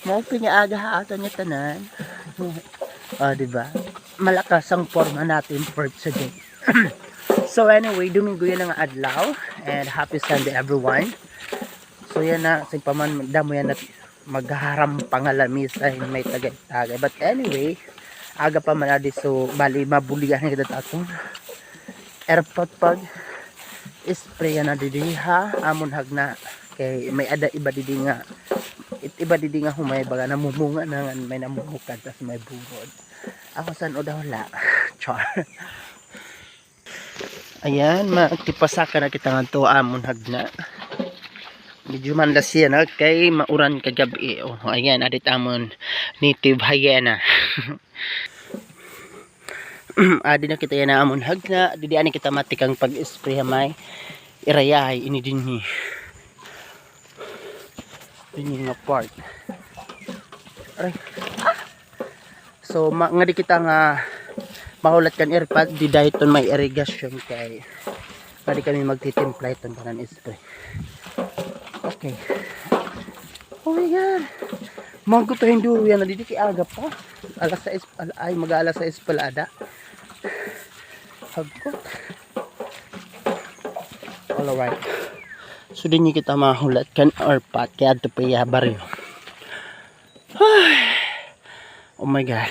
Mo piniaga ato niya tanan. Diba? Malakas ang forma natin for today. So anyway, Domingo yan ang adlaw and happy Sunday everyone. So yan na, sa paman damo yan na magharam pangalami sa may tagay-tagay. But anyway, aga pa man adi so bali mabuligan kita tatong airport pag spray na didi ha amon hagna kay may ada iba didi nga iba didi nga humay baga namumunga na may namumukad tas may burod. Ako san o daw la char. Ayan, magtipasaka na kita nga to amon hagna. Medyo mandas yan kay mauran kagabi. Oh, ayan, adit amon native hyena. Adi na kita yan na amon hagna. Didi ani kita matikang pag-spray may irayay ini dinhi. Dinhi nga part. Aray. So nga di kita nga mahulat kan airpad di dayton may irrigation kay pwede kami magtitimpla iton tanan spray. Okay. Oh my god. Mangko to hindi yan na didi kay aga pa. Alas 6 ay mag-alas 6 pala ada. Hagkot. Alright. So din kita mahulat kan airpad kaya ato pa baryo. Oh my god.